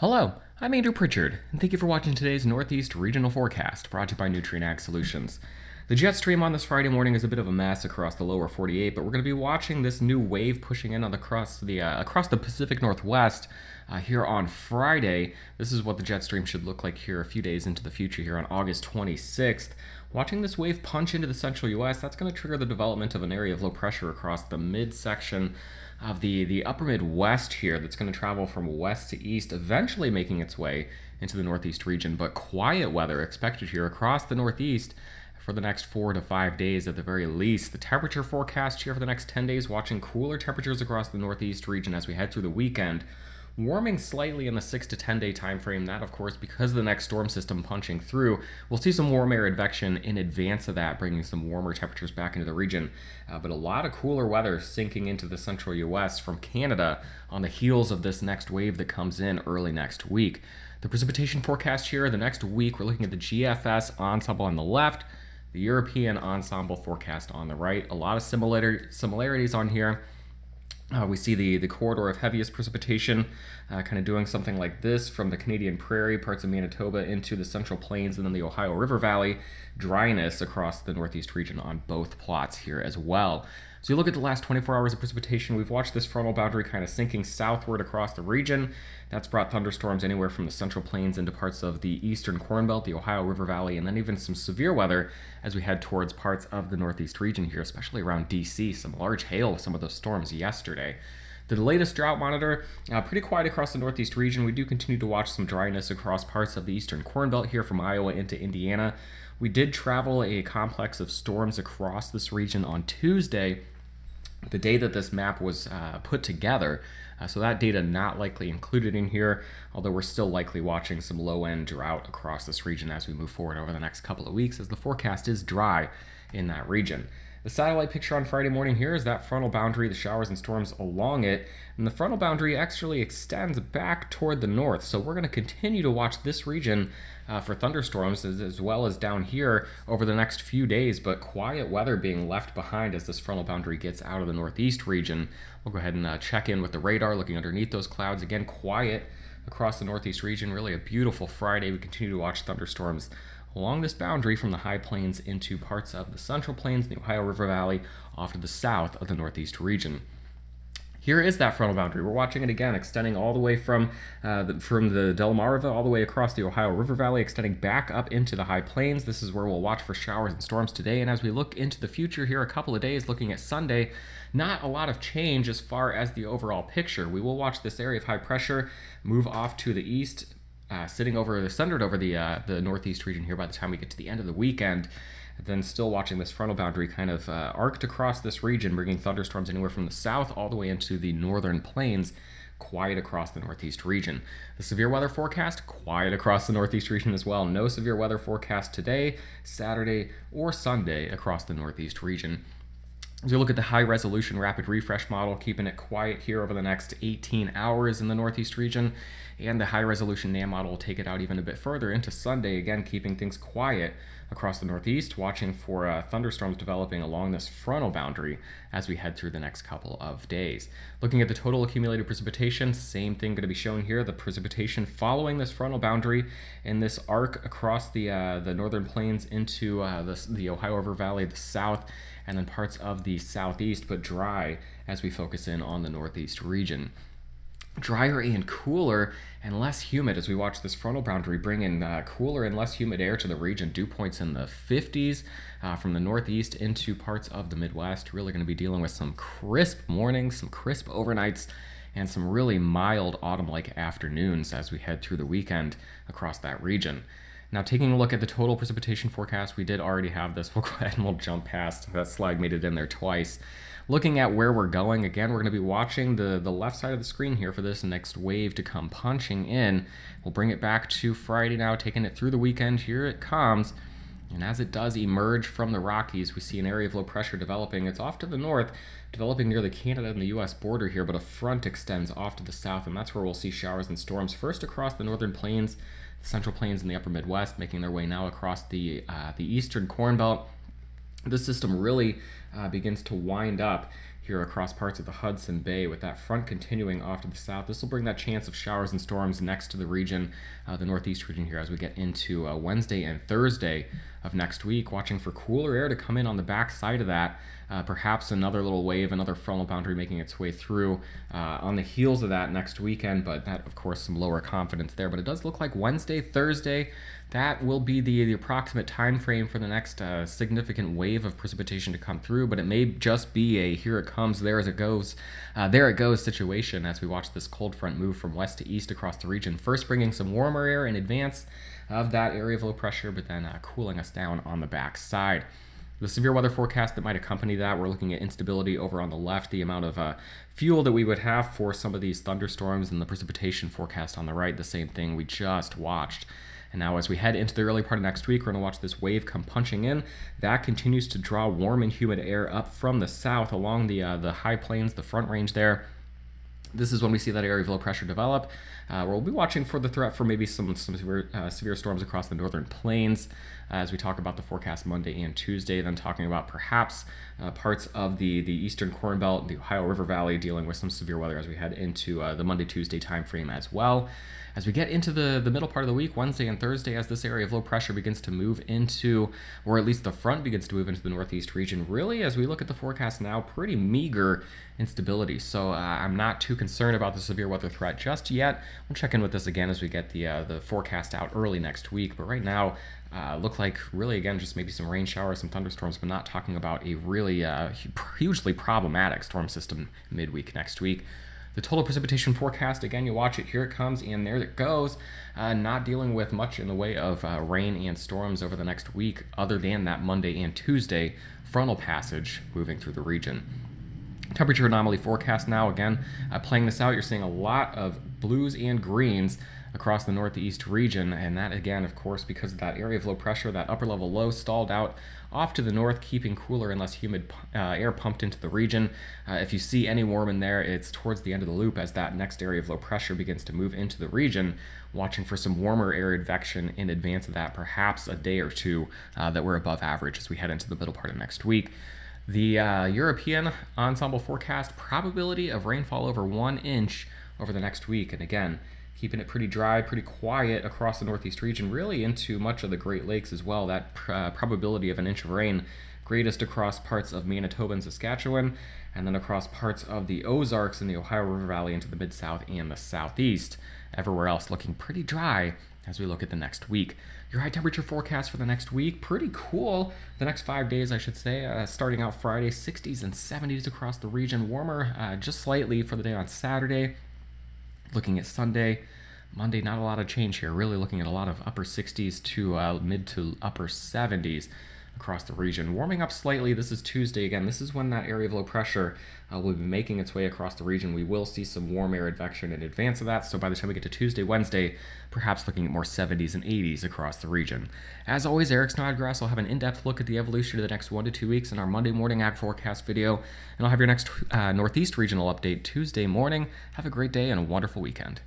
Hello, I'm Andrew Pritchard, and thank you for watching today's Northeast Regional Forecast, brought to you by Nutrien Ag Solutions. The jet stream on this Friday morning is a bit of a mess across the lower 48, but we're going to be watching this new wave pushing in across the Pacific Northwest here on Friday. This is what the jet stream should look like here a few days into the future here on August 26th. Watching this wave punch into the central U.S., that's going to trigger the development of an area of low pressure across the midsection of the upper Midwest here that's going to travel from west to east, eventually making its way into the Northeast region. But quiet weather expected here across the Northeast for the next 4 to 5 days at the very least. The temperature forecast here for the next 10 days, watching cooler temperatures across the Northeast region as we head through the weekend. Warming slightly in the 6 to 10 day time frame. That, of course, because of the next storm system punching through, we'll see some warm air advection in advance of that, bringing some warmer temperatures back into the region. But a lot of cooler weather sinking into the central U.S. from Canada on the heels of this next wave that comes in early next week. The precipitation forecast here the next week, we're looking at the GFS ensemble on the left, the European ensemble forecast on the right. A lot of similarities on here. We see the corridor of heaviest precipitation kind of doing something like this from the Canadian Prairie, parts of Manitoba, into the Central Plains, and then the Ohio River Valley. Dryness across the Northeast region on both plots here as well. So you look at the last 24 hours of precipitation, we've watched this frontal boundary kind of sinking southward across the region. That's brought thunderstorms anywhere from the Central Plains into parts of the eastern Corn Belt, the Ohio River Valley, and then even some severe weather as we head towards parts of the Northeast region here, especially around DC. Some large hail with some of those storms yesterday. The latest drought monitor, pretty quiet across the Northeast region. We do continue to watch some dryness across parts of the eastern Corn Belt here from Iowa into Indiana. We did travel a complex of storms across this region on Tuesday, the day that this map was put together. So that data not likely included in here, although we're still likely watching some low-end drought across this region as we move forward over the next couple of weeks, as the forecast is dry in that region. The satellite picture on Friday morning here is that frontal boundary, the showers and storms along it, and the frontal boundary actually extends back toward the north. So we're going to continue to watch this region for thunderstorms as well as down here over the next few days, but quiet weather being left behind as this frontal boundary gets out of the Northeast region. We'll go ahead and check in with the radar, looking underneath those clouds. Again, quiet across the Northeast region. Really a beautiful Friday. We continue to watch thunderstorms along this boundary from the high plains into parts of the Central Plains, the Ohio River Valley, off to the south of the Northeast region. Here is that frontal boundary. We're watching it again, extending all the way from the Delmarva River all the way across the Ohio River Valley, extending back up into the high plains. This is where we'll watch for showers and storms today. And as we look into the future here, a couple of days, looking at Sunday, not a lot of change as far as the overall picture. We will watch this area of high pressure move off to the east, centered over the Northeast region here by the time we get to the end of the weekend. Then still watching this frontal boundary kind of arced across this region, bringing thunderstorms anywhere from the south all the way into the northern plains, quiet across the Northeast region. The severe weather forecast, quiet across the Northeast region as well. No severe weather forecast today, Saturday, or Sunday across the Northeast region. As we look at the high-resolution rapid refresh model, keeping it quiet here over the next 18 hours in the Northeast region, and the high-resolution NAM model will take it out even a bit further into Sunday, again keeping things quiet across the Northeast, watching for thunderstorms developing along this frontal boundary as we head through the next couple of days. Looking at the total accumulated precipitation, same thing going to be shown here, the precipitation following this frontal boundary in this arc across the northern plains into the Ohio River Valley, the south, and then parts of the southeast, but dry as we focus in on the Northeast region. Drier and cooler and less humid as we watch this frontal boundary bring in cooler and less humid air to the region. Dew points in the 50s from the Northeast into parts of the Midwest. Really going to be dealing with some crisp mornings, some crisp overnights, and some really mild autumn-like afternoons as we head through the weekend across that region. Now, taking a look at the total precipitation forecast, we did already have this. We'll go ahead and we'll jump past. That slide made it in there twice. Looking at where we're going, again, we're going to be watching the left side of the screen here for this next wave to come punching in. We'll bring it back to Friday now, taking it through the weekend. Here it comes. And as it does emerge from the Rockies, we see an area of low pressure developing. It's off to the north, developing near the Canada and the U.S. border here, but a front extends off to the south, and that's where we'll see showers and storms first across the northern plains, the central plains, and the upper Midwest, making their way now across the eastern Corn Belt. This system really begins to wind up here across parts of the Hudson Bay, with that front continuing off to the south. This will bring that chance of showers and storms next to the region, the northeast region here, as we get into Wednesday and Thursday of next week. Watching for cooler air to come in on the back side of that. Perhaps another little wave, another frontal boundary making its way through on the heels of that next weekend, but that, of course, some lower confidence there. But it does look like Wednesday, Thursday, that will be the approximate time frame for the next significant wave of precipitation to come through, but it may just be a here it comes, there it goes situation as we watch this cold front move from west to east across the region, first bringing some warmer air in advance of that area of low pressure, but then cooling us down on the back side. The severe weather forecast that might accompany that, we're looking at instability over on the left, the amount of fuel that we would have for some of these thunderstorms, and the precipitation forecast on the right, the same thing we just watched. And now as we head into the early part of next week, we're going to watch this wave come punching in. That continues to draw warm and humid air up from the south along the high plains, the front range there. This is when we see that area of low pressure develop. We'll be watching for the threat for maybe some severe storms across the northern plains as we talk about the forecast Monday and Tuesday, then talking about perhaps parts of the eastern Corn Belt, the Ohio River Valley, dealing with some severe weather as we head into the Monday-Tuesday time frame as well. As we get into the middle part of the week, Wednesday and Thursday, as this area of low pressure begins to move into, or at least the front begins to move into the northeast region, really, as we look at the forecast now, pretty meager instability. So I'm not too concerned about the severe weather threat just yet. We'll check in with this again as we get the forecast out early next week. But right now, look like really, again, just maybe some rain showers, some thunderstorms, but not talking about a really hugely problematic storm system midweek next week. The total precipitation forecast, again, you watch it, here it comes, and there it goes. Not dealing with much in the way of rain and storms over the next week, other than that Monday and Tuesday frontal passage moving through the region. Temperature anomaly forecast now, again, playing this out, you're seeing a lot of blues and greens across the northeast region, and that, again, of course, because of that area of low pressure, that upper level low stalled out off to the north, keeping cooler and less humid air pumped into the region. If you see any warm in there, it's towards the end of the loop as that next area of low pressure begins to move into the region, watching for some warmer air advection in advance of that, perhaps a day or two that we're above average as we head into the middle part of next week. The European ensemble forecast, probability of rainfall over 1 inch over the next week, and again, keeping it pretty dry, pretty quiet across the northeast region, really into much of the Great Lakes as well. That probability of 1 inch of rain, greatest across parts of Manitoba and Saskatchewan, and then across parts of the Ozarks and the Ohio River Valley into the Mid-South and the Southeast. Everywhere else looking pretty dry as we look at the next week. Your high temperature forecast for the next week, pretty cool. The next 5 days, I should say, starting out Friday, 60s and 70s across the region. Warmer just slightly for the day on Saturday. Looking at Sunday, Monday, not a lot of change here. Really looking at a lot of upper 60s to mid to upper 70s across the region. Warming up slightly. This is Tuesday again. This is when that area of low pressure will be making its way across the region. We will see some warm air advection in advance of that. So by the time we get to Tuesday, Wednesday, perhaps looking at more 70s and 80s across the region. As always, Eric Snodgrass will have an in-depth look at the evolution of the next 1 to 2 weeks in our Monday morning ag forecast video. And I'll have your next Northeast regional update Tuesday morning. Have a great day and a wonderful weekend.